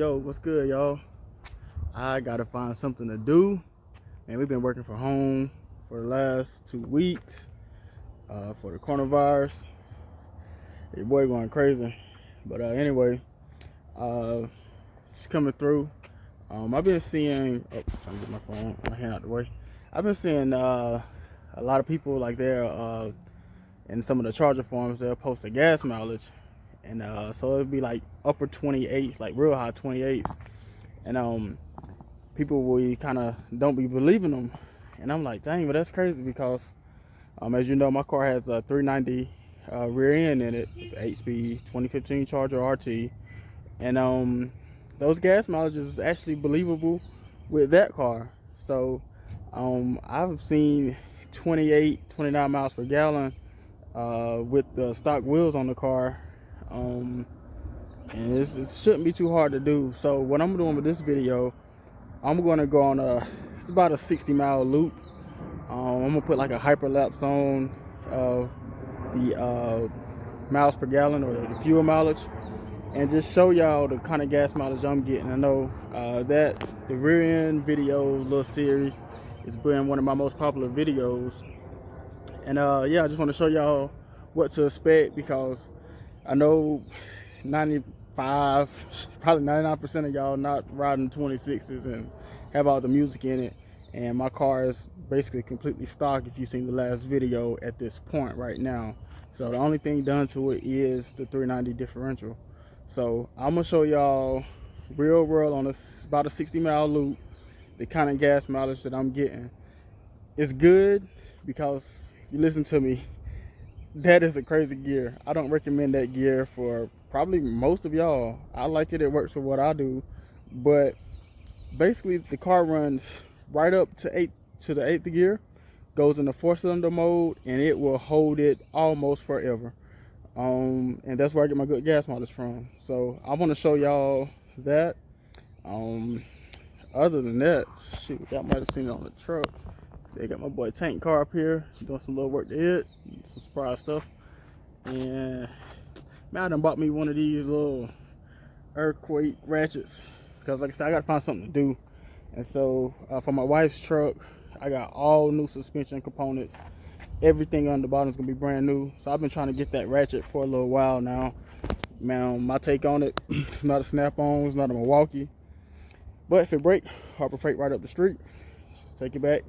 Yo, what's good, y'all? I gotta find something to do. Man, we've been working from home for the last 2 weeks for the coronavirus. Your boy going crazy. But anyway, just coming through. I've been seeing, trying to get my hand out the way. I've been seeing a lot of people like they're in some of the charger farms, they'll post a gas mileage. And so it'd be like upper 28s, like real high 28s. And people will kind of don't be believing them. And I'm like, dang, but that's crazy because as you know, my car has a 390 rear end in it, 8-speed 2015 Charger RT. And those gas mileages is actually believable with that car. So I've seen 28, 29 miles per gallon with the stock wheels on the car. And it shouldn't be too hard to do. So what I'm doing with this video, I'm going to go on it's about a 60-mile loop. I'm going to put like a hyperlapse on the miles per gallon or the fuel mileage, and just show y'all the kind of gas mileage I'm getting. I know that the rear end video little series has been one of my most popular videos, and yeah, I just want to show y'all what to expect, because I know 95, probably 99% of y'all not riding 26s and have all the music in it, and my car is basically completely stock if you've seen the last video at this point right now. So the only thing done to it is the 390 differential. So I'm gonna show y'all real world on about a 60-mile loop the kind of gas mileage that I'm getting. It's good because, if you listen to me, that is a crazy gear. I don't recommend that gear for probably most of y'all. I like it, it works for what I do, but basically the car runs right up to the 8th gear, goes into 4-cylinder mode, and it will hold it almost forever. And that's where I get my good gas mileage from. So I want to show y'all that. Other than that, shoot, y'all might have seen it on the truck. See, I got my boy Tank car up here doing some little work to it, some surprise stuff. And man, I done bought me one of these little earthquake ratchets, because like I said, I gotta find something to do. And so for my wife's truck, I got all new suspension components. Everything on the bottom is gonna be brand new. So I've been trying to get that ratchet for a little while now. Man, my take on it, it's not a snap-on, it's not a Milwaukee. But if it break, Harbor Freight right up the street, just take it back,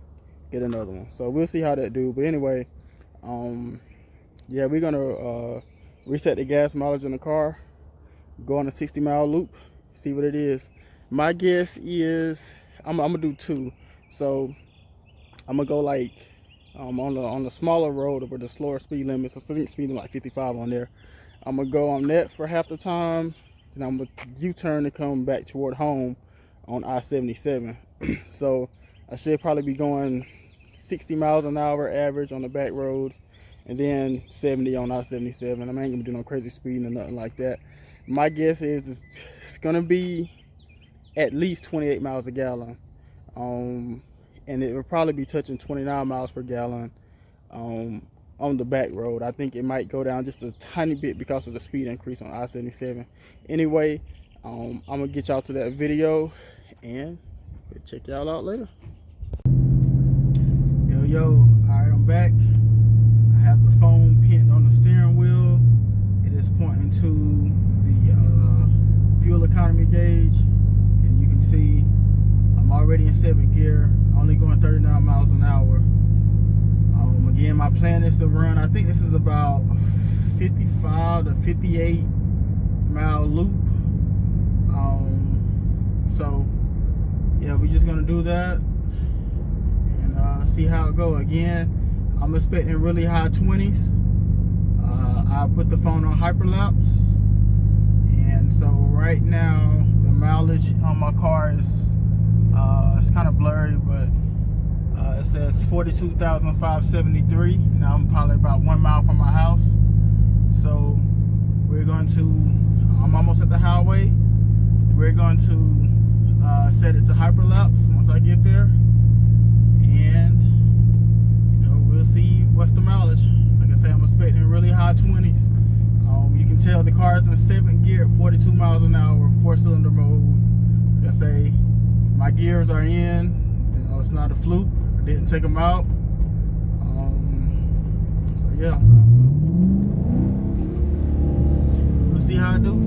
get another one. So we'll see how that do. But anyway, yeah, we're gonna reset the gas mileage in the car, go on a 60-mile loop, see what it is. My guess is I'm gonna do 2. So I'm gonna go like on the smaller road with the slower speed limit, so I think speeding like 55 on there. I'm gonna go on that for half the time, and I'm gonna U-turn and come back toward home on I-77. So I should probably be going 60 miles an hour average on the back roads, and then 70 on I-77. I ain't gonna do no crazy speeding or nothing like that. My guess is it's gonna be at least 28 miles a gallon. And it will probably be touching 29 miles per gallon on the back road. I think it might go down just a tiny bit because of the speed increase on I-77. Anyway, I'm gonna get y'all to that video, and we'll check y'all out later. Yo, all right, I'm back. I have the phone pinned on the steering wheel. It is pointing to the fuel economy gauge, and you can see I'm already in 7th gear, only going 39 miles an hour. Again, my plan is to run, I think this is about 55 to 58 mile loop. So yeah, we're just gonna do that and see how it go. Again, I'm expecting really high 20s. I put the phone on hyperlapse, and so right now the mileage on my car is it's kind of blurry, but it says 42,573, and I'm probably about 1 mile from my house. So we're going to, I'm almost at the highway. We're going to set it to hyperlapse once I get there, and you know, we'll see what's the mileage. Like I say, I'm expecting really high 20s. You can tell the car is in 7th gear at 42 miles an hour, 4-cylinder mode. I say, my gears are in. You know, it's not a fluke. I didn't take them out. So yeah, we'll see how I do.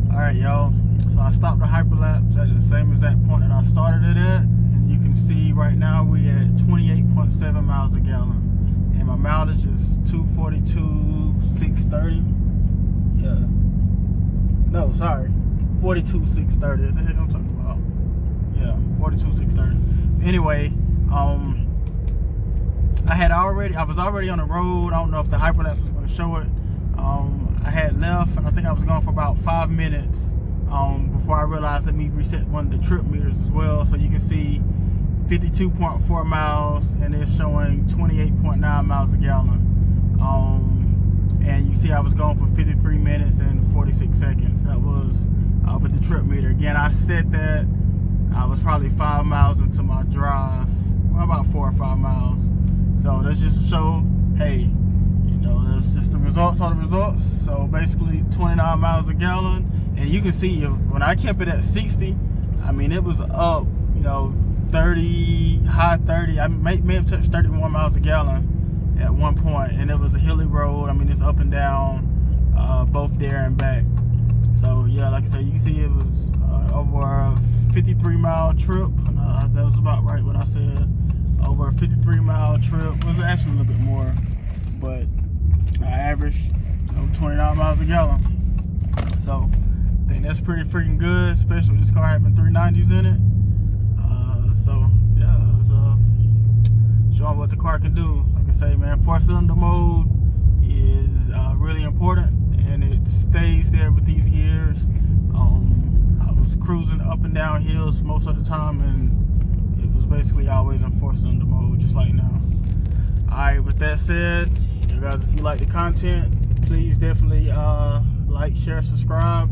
Alright y'all, so I stopped the hyperlapse at the same exact point that I started it at, and you can see right now we at 28.7 miles a gallon, and my mileage is 242,630. Yeah, no, sorry, 42,630. What the heck I'm talking about? Yeah, 42,630. Anyway, I was already on the road. I don't know if the hyperlapse was going to show it. I had left, and I think I was gone for about 5 minutes before I realized let me reset one of the trip meters as well. So you can see 52.4 miles, and it's showing 28.9 miles a gallon. And you see I was gone for 53 minutes and 46 seconds. That was with the trip meter. Again, I set that. I was probably 5 miles into my drive, well, about 4 or 5 miles. So that's just to show, hey, that's just the results are the results. So basically 29 miles a gallon, and you can see when I kept it at 60, I mean it was up, 30, high 30. I may have touched 31 miles a gallon at one point, and it was a hilly road. I mean it's up and down, both there and back. So yeah, like I said, you can see it was over a 53-mile trip. That was about right what I said. Over a 53-mile trip. It was actually a little bit more, but I averaged 29 miles a gallon. So I think that's pretty freaking good, especially with this car having 390s in it. So yeah, it's showing what the car can do. Like I say, man, 4-cylinder mode is really important, and it stays there with these gears. I was cruising up and down hills most of the time, and it was basically always in 4-cylinder mode, just like now. Alright, with that said, you guys, if you like the content, please definitely like, share, subscribe.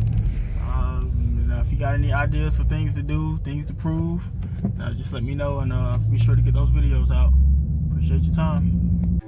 If you got any ideas for things to do, things to prove, just let me know, and be sure to get those videos out. Appreciate your time.